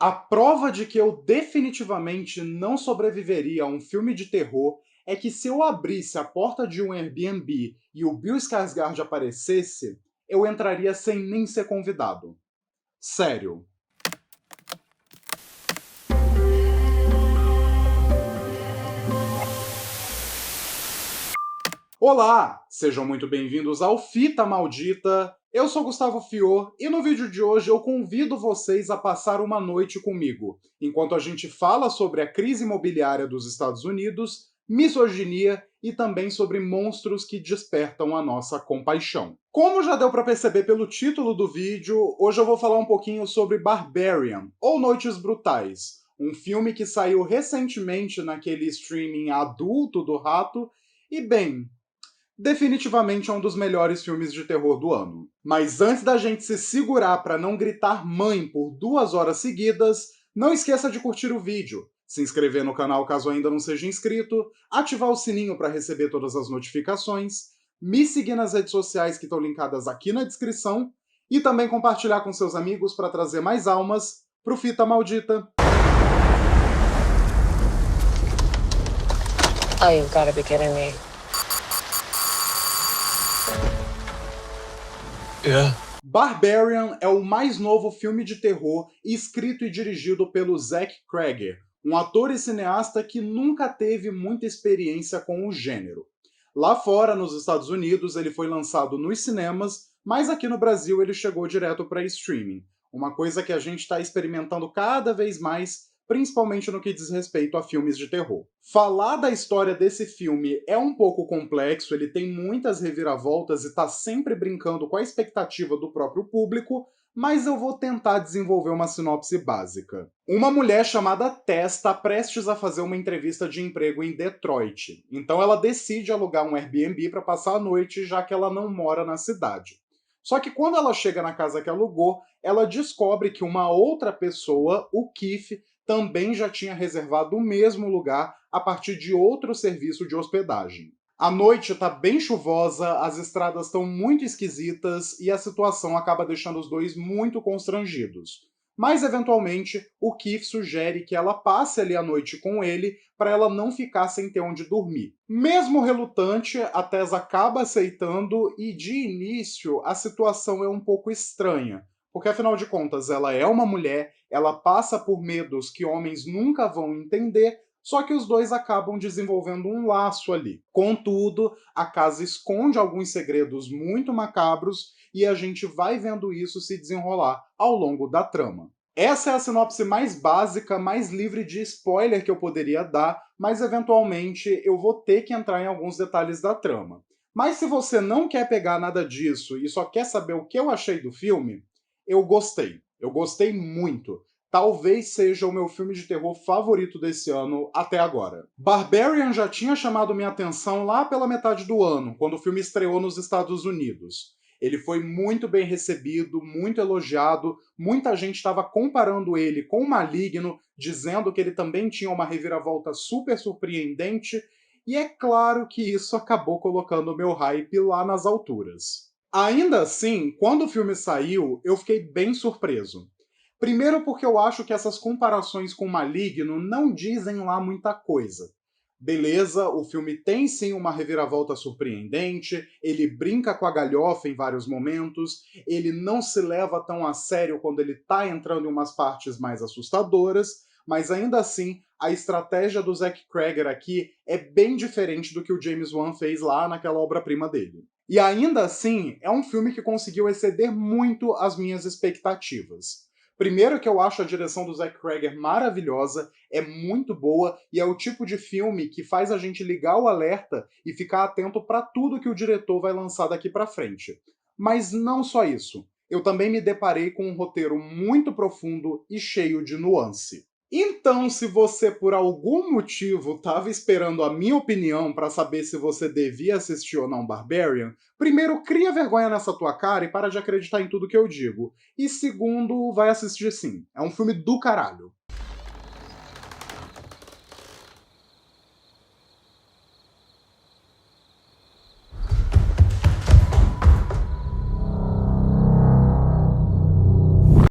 A prova de que eu definitivamente não sobreviveria a um filme de terror é que se eu abrisse a porta de um Airbnb e o Bill Skarsgård aparecesse, eu entraria sem nem ser convidado. Sério. Olá! Sejam muito bem-vindos ao Fita Maldita. Eu sou Gustavo Fior e no vídeo de hoje eu convido vocês a passar uma noite comigo, enquanto a gente fala sobre a crise imobiliária dos Estados Unidos, misoginia e também sobre monstros que despertam a nossa compaixão. Como já deu para perceber pelo título do vídeo, hoje eu vou falar um pouquinho sobre Barbarian, ou Noites Brutais, um filme que saiu recentemente naquele streaming adulto do Rato, e bem, definitivamente é um dos melhores filmes de terror do ano. Mas antes da gente se segurar para não gritar mãe por 2 horas seguidas, não esqueça de curtir o vídeo, se inscrever no canal caso ainda não seja inscrito, ativar o sininho para receber todas as notificações, me seguir nas redes sociais que estão linkadas aqui na descrição e também compartilhar com seus amigos para trazer mais almas pro Fita Maldita. Oh, you've got to be kidding me. Yeah. Barbarian é o mais novo filme de terror escrito e dirigido pelo Zach Cregger, um ator e cineasta que nunca teve muita experiência com o gênero. Lá fora, nos Estados Unidos, ele foi lançado nos cinemas, mas aqui no Brasil ele chegou direto para streaming, uma coisa que a gente está experimentando cada vez mais, principalmente no que diz respeito a filmes de terror. Falar da história desse filme é um pouco complexo, ele tem muitas reviravoltas e tá sempre brincando com a expectativa do próprio público, mas eu vou tentar desenvolver uma sinopse básica. Uma mulher chamada Tess está prestes a fazer uma entrevista de emprego em Detroit, então ela decide alugar um Airbnb para passar a noite, já que ela não mora na cidade. Só que quando ela chega na casa que alugou, ela descobre que uma outra pessoa, o Keith, também já tinha reservado o mesmo lugar a partir de outro serviço de hospedagem. A noite está bem chuvosa, as estradas estão muito esquisitas e a situação acaba deixando os dois muito constrangidos. Mas, eventualmente, o Keith sugere que ela passe ali a noite com ele para ela não ficar sem ter onde dormir. Mesmo relutante, a Tess acaba aceitando e, de início, a situação é um pouco estranha, porque afinal de contas ela é uma mulher, ela passa por medos que homens nunca vão entender, só que os dois acabam desenvolvendo um laço ali. Contudo, a casa esconde alguns segredos muito macabros e a gente vai vendo isso se desenrolar ao longo da trama. Essa é a sinopse mais básica, mais livre de spoiler que eu poderia dar, mas eventualmente eu vou ter que entrar em alguns detalhes da trama. Mas se você não quer pegar nada disso e só quer saber o que eu achei do filme, eu gostei muito. Talvez seja o meu filme de terror favorito desse ano até agora. Barbarian já tinha chamado minha atenção lá pela metade do ano, quando o filme estreou nos Estados Unidos. Ele foi muito bem recebido, muito elogiado, muita gente estava comparando ele com o Maligno, dizendo que ele também tinha uma reviravolta super surpreendente, e é claro que isso acabou colocando o meu hype lá nas alturas. Ainda assim, quando o filme saiu, eu fiquei bem surpreso. Primeiro porque eu acho que essas comparações com Maligno não dizem lá muita coisa. Beleza, o filme tem sim uma reviravolta surpreendente, ele brinca com a galhofa em vários momentos, ele não se leva tão a sério quando ele tá entrando em umas partes mais assustadoras, mas ainda assim, a estratégia do Zach Cregger aqui é bem diferente do que o James Wan fez lá naquela obra-prima dele. E ainda assim, é um filme que conseguiu exceder muito as minhas expectativas. Primeiro que eu acho a direção do Zach Cregger maravilhosa, é muito boa e é o tipo de filme que faz a gente ligar o alerta e ficar atento para tudo que o diretor vai lançar daqui para frente. Mas não só isso. Eu também me deparei com um roteiro muito profundo e cheio de nuance. Então, se você por algum motivo estava esperando a minha opinião para saber se você devia assistir ou não Barbarian, primeiro, cria vergonha nessa tua cara e para de acreditar em tudo que eu digo. E segundo, vai assistir sim. É um filme do caralho.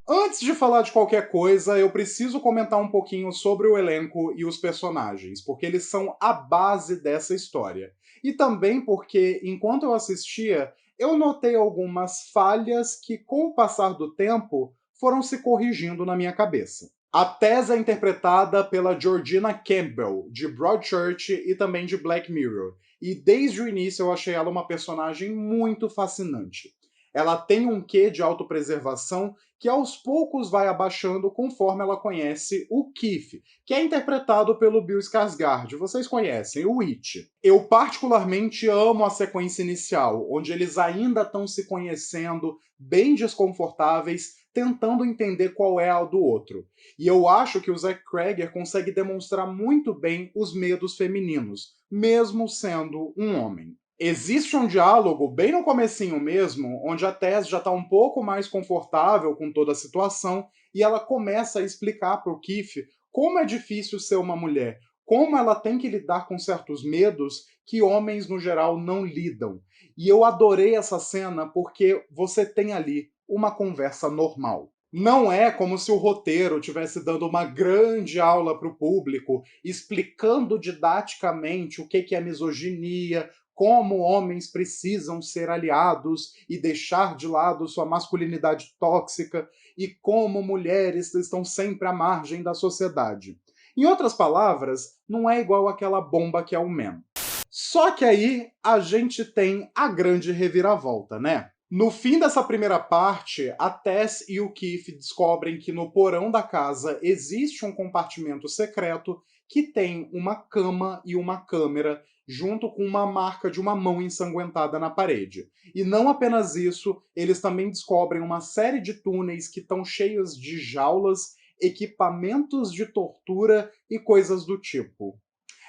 Antes Antes de falar de qualquer coisa, eu preciso comentar um pouquinho sobre o elenco e os personagens, porque eles são a base dessa história. E também porque, enquanto eu assistia, eu notei algumas falhas que, com o passar do tempo, foram se corrigindo na minha cabeça. A Tess é interpretada pela Georgina Campbell, de Broadchurch e também de Black Mirror, e desde o início eu achei ela uma personagem muito fascinante. Ela tem um quê de autopreservação que aos poucos vai abaixando conforme ela conhece o Keith, que é interpretado pelo Bill Skarsgård. Vocês conhecem, o It. Eu particularmente amo a sequência inicial, onde eles ainda estão se conhecendo, bem desconfortáveis, tentando entender qual é a do outro. E eu acho que o Zach Cregger consegue demonstrar muito bem os medos femininos, mesmo sendo um homem. Existe um diálogo bem no comecinho mesmo, onde a Tess já está um pouco mais confortável com toda a situação e ela começa a explicar para o Keith como é difícil ser uma mulher, como ela tem que lidar com certos medos que homens no geral não lidam. E eu adorei essa cena porque você tem ali uma conversa normal. Não é como se o roteiro estivesse dando uma grande aula para o público, explicando didaticamente o que é misoginia, como homens precisam ser aliados e deixar de lado sua masculinidade tóxica e como mulheres estão sempre à margem da sociedade. Em outras palavras, não é igual aquela bomba que é o Man. Só que aí a gente tem a grande reviravolta, né? No fim dessa primeira parte, a Tess e o Keith descobrem que no porão da casa existe um compartimento secreto que tem uma cama e uma câmera, junto com uma marca de uma mão ensanguentada na parede. E não apenas isso, eles também descobrem uma série de túneis que estão cheios de jaulas, equipamentos de tortura e coisas do tipo.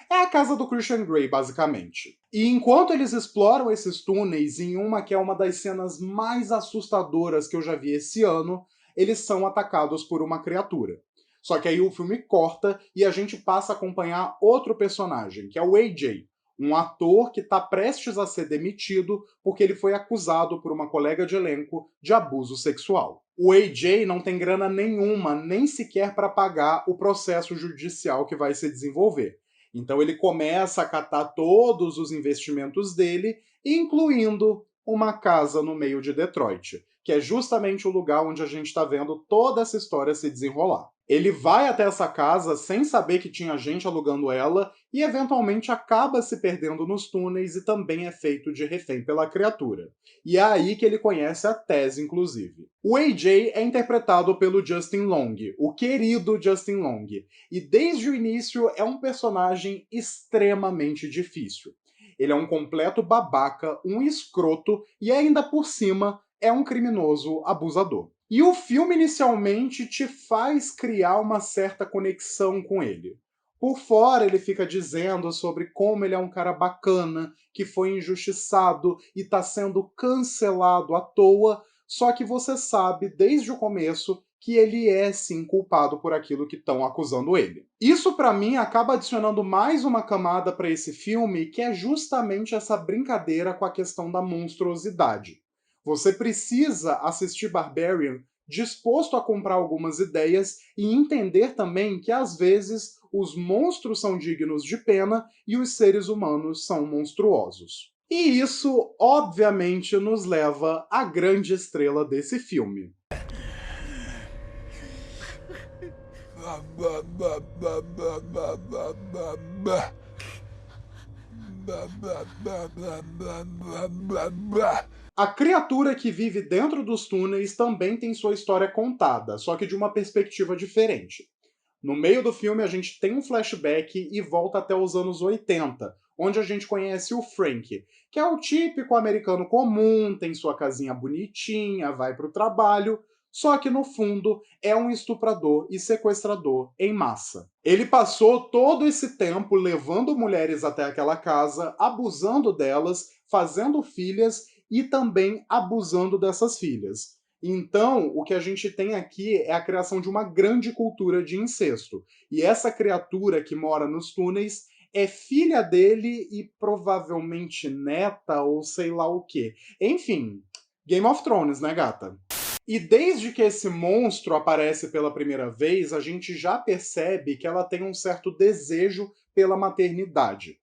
É a casa do Christian Grey, basicamente. E enquanto eles exploram esses túneis, em uma que é uma das cenas mais assustadoras que eu já vi esse ano, eles são atacados por uma criatura. Só que aí o filme corta e a gente passa a acompanhar outro personagem, que é o AJ, um ator que está prestes a ser demitido porque ele foi acusado por uma colega de elenco de abuso sexual. O AJ não tem grana nenhuma, nem sequer para pagar o processo judicial que vai se desenvolver. Então ele começa a catar todos os investimentos dele, incluindo uma casa no meio de Detroit, que é justamente o lugar onde a gente está vendo toda essa história se desenrolar. Ele vai até essa casa sem saber que tinha gente alugando ela e eventualmente acaba se perdendo nos túneis e também é feito de refém pela criatura. E é aí que ele conhece a Tess, inclusive. O AJ é interpretado pelo Justin Long, o querido Justin Long, e desde o início é um personagem extremamente difícil. Ele é um completo babaca, um escroto e ainda por cima é um criminoso abusador. E o filme inicialmente te faz criar uma certa conexão com ele. Por fora ele fica dizendo sobre como ele é um cara bacana, que foi injustiçado e está sendo cancelado à toa, só que você sabe desde o começo que ele é sim culpado por aquilo que estão acusando ele. Isso para mim acaba adicionando mais uma camada para esse filme, que é justamente essa brincadeira com a questão da monstruosidade. Você precisa assistir Barbarian disposto a comprar algumas ideias e entender também que às vezes os monstros são dignos de pena e os seres humanos são monstruosos. E isso, obviamente, nos leva à grande estrela desse filme. A criatura que vive dentro dos túneis também tem sua história contada, só que de uma perspectiva diferente. No meio do filme, a gente tem um flashback e volta até os anos 80, onde a gente conhece o Frank, que é o típico americano comum, tem sua casinha bonitinha, vai para o trabalho, só que no fundo é um estuprador e sequestrador em massa. Ele passou todo esse tempo levando mulheres até aquela casa, abusando delas, fazendo filhas e também abusando dessas filhas. Então, o que a gente tem aqui é a criação de uma grande cultura de incesto. E essa criatura que mora nos túneis é filha dele e provavelmente neta ou sei lá o quê. Enfim, Game of Thrones, né, gata? E desde que esse monstro aparece pela primeira vez, a gente já percebe que ela tem um certo desejo pela maternidade.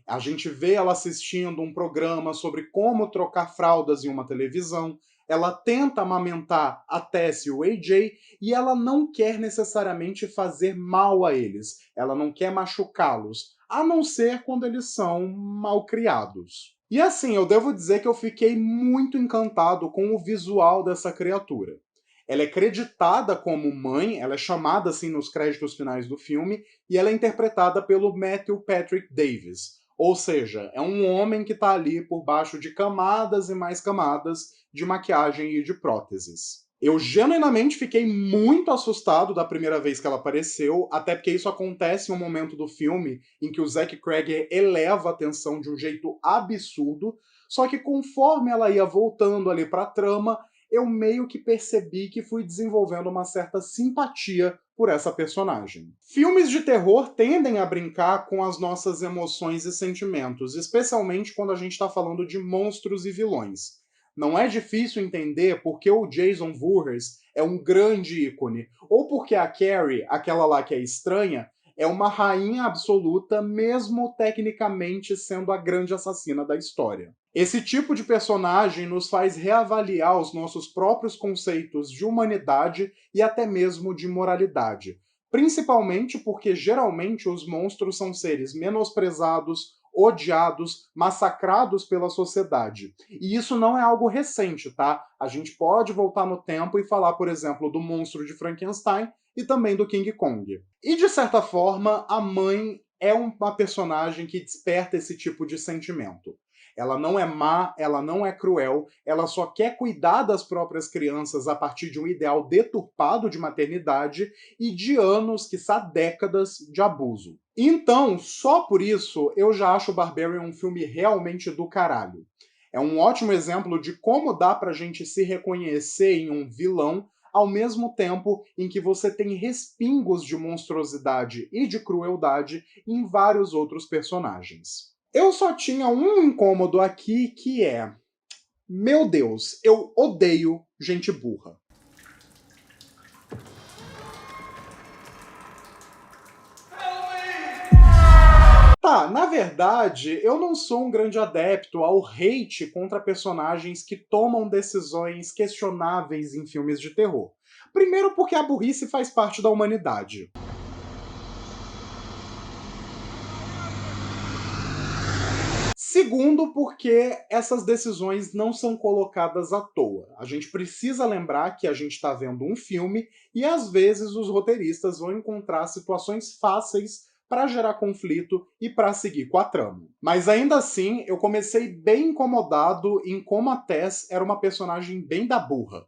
A gente vê ela assistindo um programa sobre como trocar fraldas em uma televisão, ela tenta amamentar a Tess e o AJ e ela não quer necessariamente fazer mal a eles, ela não quer machucá-los, a não ser quando eles são malcriados. E assim, eu devo dizer que eu fiquei muito encantado com o visual dessa criatura. Ela é creditada como mãe, ela é chamada assim nos créditos finais do filme, e ela é interpretada pelo Matthew Patrick Davis. Ou seja, é um homem que está ali por baixo de camadas e mais camadas de maquiagem e de próteses. Eu genuinamente fiquei muito assustado da primeira vez que ela apareceu, até porque isso acontece em um momento do filme em que o Zack Cregger eleva a tensão de um jeito absurdo, só que conforme ela ia voltando ali pra trama, eu meio que percebi que fui desenvolvendo uma certa simpatia por essa personagem. Filmes de terror tendem a brincar com as nossas emoções e sentimentos, especialmente quando a gente está falando de monstros e vilões. Não é difícil entender porque o Jason Voorhees é um grande ícone, ou porque a Carrie, aquela lá que é estranha, é uma rainha absoluta, mesmo tecnicamente sendo a grande assassina da história. Esse tipo de personagem nos faz reavaliar os nossos próprios conceitos de humanidade e até mesmo de moralidade. Principalmente porque geralmente os monstros são seres menosprezados, odiados, massacrados pela sociedade. E isso não é algo recente, tá? A gente pode voltar no tempo e falar, por exemplo, do monstro de Frankenstein e também do King Kong. E de certa forma, a mãe é uma personagem que desperta esse tipo de sentimento. Ela não é má, ela não é cruel, ela só quer cuidar das próprias crianças a partir de um ideal deturpado de maternidade e de anos, quiçá décadas, de abuso. Então, só por isso, eu já acho Barbarian um filme realmente do caralho. É um ótimo exemplo de como dá pra gente se reconhecer em um vilão ao mesmo tempo em que você tem respingos de monstruosidade e de crueldade em vários outros personagens. Eu só tinha um incômodo aqui que é: meu Deus, eu odeio gente burra. Tá, na verdade, eu não sou um grande adepto ao hate contra personagens que tomam decisões questionáveis em filmes de terror. Primeiro, porque a burrice faz parte da humanidade. Segundo, porque essas decisões não são colocadas à toa. A gente precisa lembrar que a gente está vendo um filme e às vezes os roteiristas vão encontrar situações fáceis para gerar conflito e para seguir com a trama. Mas ainda assim, eu comecei bem incomodado em como a Tess era uma personagem bem da burra.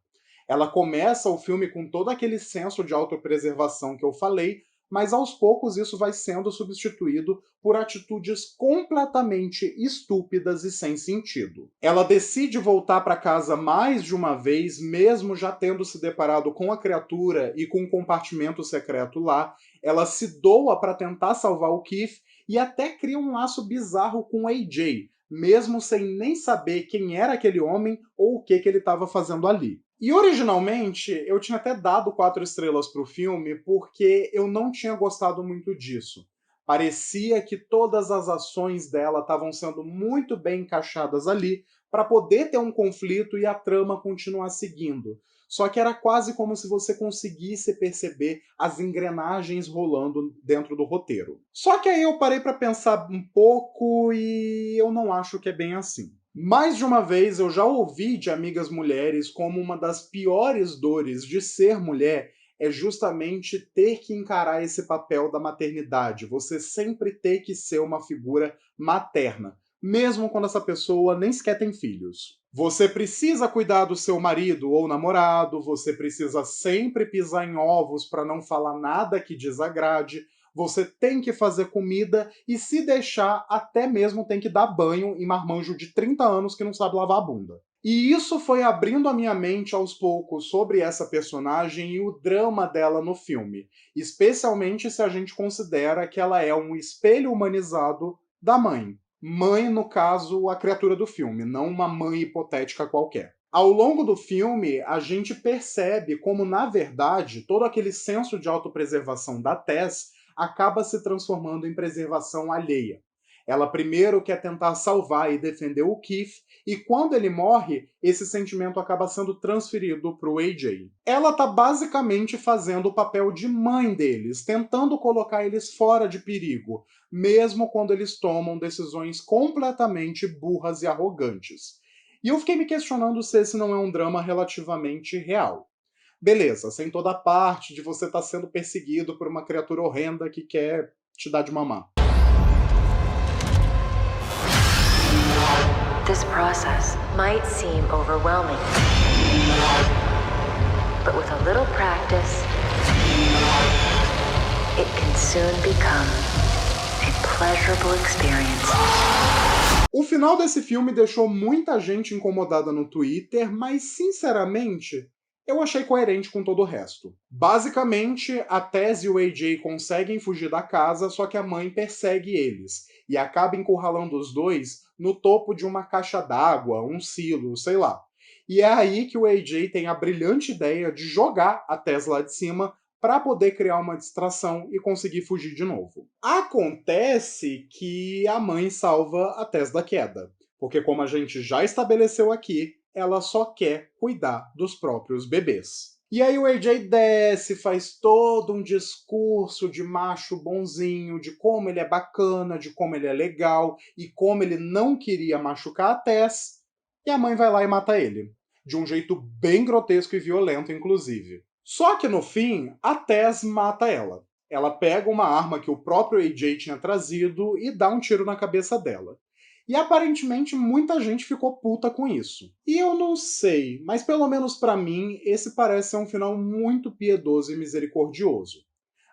Ela começa o filme com todo aquele senso de autopreservação que eu falei, mas aos poucos isso vai sendo substituído por atitudes completamente estúpidas e sem sentido. Ela decide voltar para casa mais de uma vez, mesmo já tendo se deparado com a criatura e com um compartimento secreto lá. Ela se doa para tentar salvar o Keith e até cria um laço bizarro com o AJ, mesmo sem nem saber quem era aquele homem ou o que ele estava fazendo ali. E originalmente eu tinha até dado 4 estrelas pro filme porque eu não tinha gostado muito disso. Parecia que todas as ações dela estavam sendo muito bem encaixadas ali para poder ter um conflito e a trama continuar seguindo. Só que era quase como se você conseguisse perceber as engrenagens rolando dentro do roteiro. Só que aí eu parei para pensar um pouco e eu não acho que é bem assim. Mais de uma vez eu já ouvi de amigas mulheres como uma das piores dores de ser mulher é justamente ter que encarar esse papel da maternidade. Você sempre ter que ser uma figura materna, mesmo quando essa pessoa nem sequer tem filhos. Você precisa cuidar do seu marido ou namorado, você precisa sempre pisar em ovos para não falar nada que desagrade, você tem que fazer comida e, se deixar, até mesmo tem que dar banho em marmanjo de 30 anos que não sabe lavar a bunda. E isso foi abrindo a minha mente aos poucos sobre essa personagem e o drama dela no filme, especialmente se a gente considera que ela é um espelho humanizado da mãe. Mãe, no caso, a criatura do filme, não uma mãe hipotética qualquer. Ao longo do filme, a gente percebe como, na verdade, todo aquele senso de autopreservação da Tess acaba se transformando em preservação alheia. Ela primeiro quer tentar salvar e defender o Keith, e quando ele morre, esse sentimento acaba sendo transferido para o AJ. Ela tá basicamente fazendo o papel de mãe deles, tentando colocar eles fora de perigo, mesmo quando eles tomam decisões completamente burras e arrogantes. E eu fiquei me questionando se esse não é um drama relativamente real. Beleza, sem toda a parte de você estar sendo perseguido por uma criatura horrenda que quer te dar de mamar. This process might seem overwhelming, but with a little practice, it can soon become a pleasurable experience. O final desse filme deixou muita gente incomodada no Twitter, mas sinceramente, eu achei coerente com todo o resto. Basicamente, a Tess e o AJ conseguem fugir da casa, só que a mãe persegue eles e acaba encurralando os dois no topo de uma caixa d'água, um silo, sei lá. E é aí que o AJ tem a brilhante ideia de jogar a Tess lá de cima para poder criar uma distração e conseguir fugir de novo. Acontece que a mãe salva a Tess da queda, porque como a gente já estabeleceu aqui, ela só quer cuidar dos próprios bebês. E aí o AJ desce, faz todo um discurso de macho bonzinho, de como ele é bacana, de como ele é legal e como ele não queria machucar a Tess, e a mãe vai lá e mata ele. De um jeito bem grotesco e violento, inclusive. Só que no fim, a Tess mata ela. Ela pega uma arma que o próprio AJ tinha trazido e dá um tiro na cabeça dela. E aparentemente muita gente ficou puta com isso. E eu não sei, mas pelo menos pra mim, esse parece ser um final muito piedoso e misericordioso.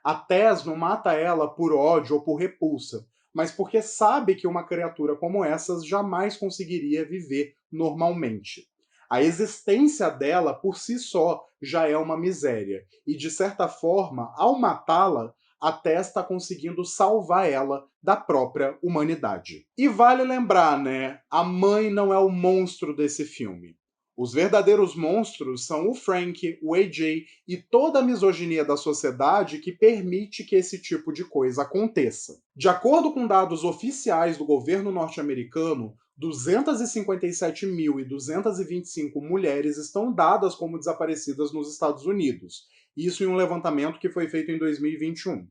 A Tess não mata ela por ódio ou por repulsa, mas porque sabe que uma criatura como essas jamais conseguiria viver normalmente. A existência dela, por si só, já é uma miséria. E, de certa forma, ao matá-la, a Tess está conseguindo salvar ela da própria humanidade. E vale lembrar, né? A mãe não é o monstro desse filme. Os verdadeiros monstros são o Frank, o AJ e toda a misoginia da sociedade que permite que esse tipo de coisa aconteça. De acordo com dados oficiais do governo norte-americano, 257.225 mulheres estão dadas como desaparecidas nos Estados Unidos. Isso em um levantamento que foi feito em 2021.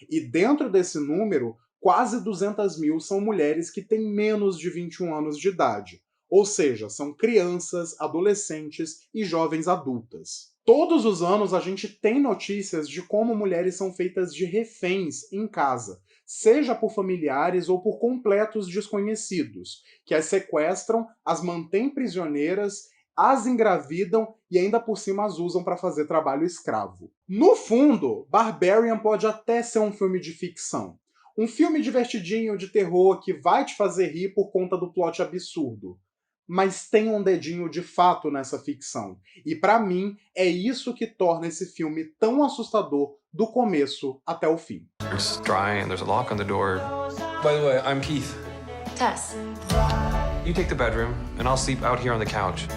E dentro desse número, quase 200 mil são mulheres que têm menos de 21 anos de idade. Ou seja, são crianças, adolescentes e jovens adultas. Todos os anos a gente tem notícias de como mulheres são feitas de reféns em casa, seja por familiares ou por completos desconhecidos, que as sequestram, as mantêm prisioneiras, as engravidam e ainda por cima as usam para fazer trabalho escravo. No fundo, Barbarian pode até ser um filme de ficção. Um filme divertidinho de terror que vai te fazer rir por conta do plot absurdo. Mas tem um dedinho de fato nessa ficção. E pra mim, é isso que torna esse filme tão assustador do começo até o fim. It's dry and there's a lock on the door. By the way, I'm Keith. Tess. You take the bedroom and I'll sleep out here on the couch.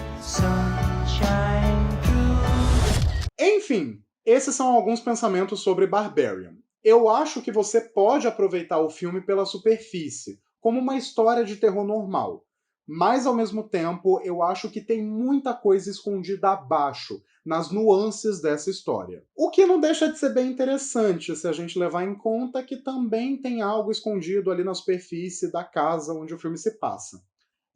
Enfim, esses são alguns pensamentos sobre Barbarian. Eu acho que você pode aproveitar o filme pela superfície, como uma história de terror normal. Mas, ao mesmo tempo, eu acho que tem muita coisa escondida abaixo, nas nuances dessa história. O que não deixa de ser bem interessante, se a gente levar em conta que também tem algo escondido ali na superfície da casa onde o filme se passa.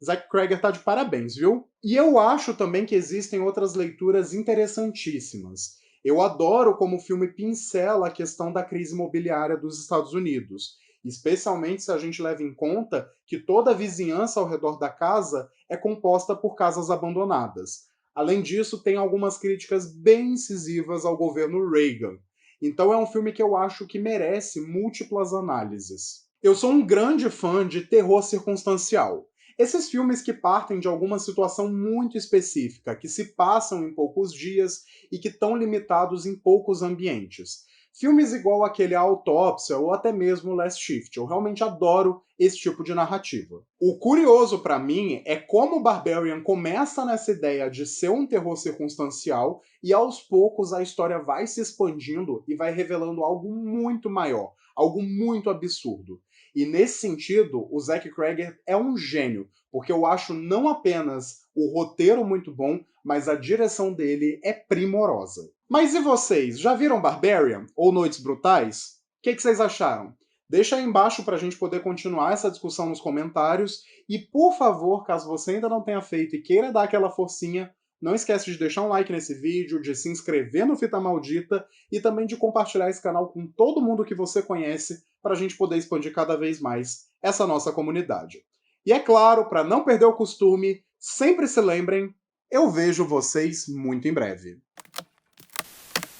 Zack Cregger tá de parabéns, viu? E eu acho também que existem outras leituras interessantíssimas. Eu adoro como o filme pincela a questão da crise imobiliária dos Estados Unidos, especialmente se a gente leva em conta que toda a vizinhança ao redor da casa é composta por casas abandonadas. Além disso, tem algumas críticas bem incisivas ao governo Reagan. Então é um filme que eu acho que merece múltiplas análises. Eu sou um grande fã de terror circunstancial. Esses filmes que partem de alguma situação muito específica, que se passam em poucos dias e que estão limitados em poucos ambientes. Filmes igual aquele A Autópsia ou até mesmo Last Shift, eu realmente adoro esse tipo de narrativa. O curioso pra mim é como Barbarian começa nessa ideia de ser um terror circunstancial e aos poucos a história vai se expandindo e vai revelando algo muito maior, algo muito absurdo. E nesse sentido, o Zach Cregger é um gênio, porque eu acho não apenas o roteiro muito bom, mas a direção dele é primorosa. Mas e vocês? Já viram Barbarian ou Noites Brutais? O que vocês acharam? Deixa aí embaixo para a gente poder continuar essa discussão nos comentários. E, por favor, caso você ainda não tenha feito e queira dar aquela forcinha, não esquece de deixar um like nesse vídeo, de se inscrever no Fita Maldita e também de compartilhar esse canal com todo mundo que você conhece para a gente poder expandir cada vez mais essa nossa comunidade. E é claro, para não perder o costume, sempre se lembrem, eu vejo vocês muito em breve.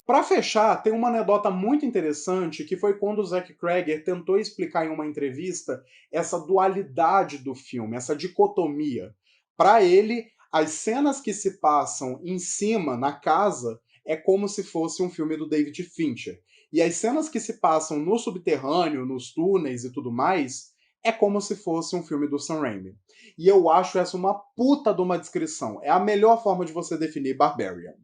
Para fechar, tem uma anedota muito interessante que foi quando o Zach Cregger tentou explicar em uma entrevista essa dualidade do filme, essa dicotomia. Para ele, as cenas que se passam em cima, na casa, é como se fosse um filme do David Fincher. E as cenas que se passam no subterrâneo, nos túneis e tudo mais, é como se fosse um filme do Sam Raimi. E eu acho essa uma puta de uma descrição. É a melhor forma de você definir Barbarian.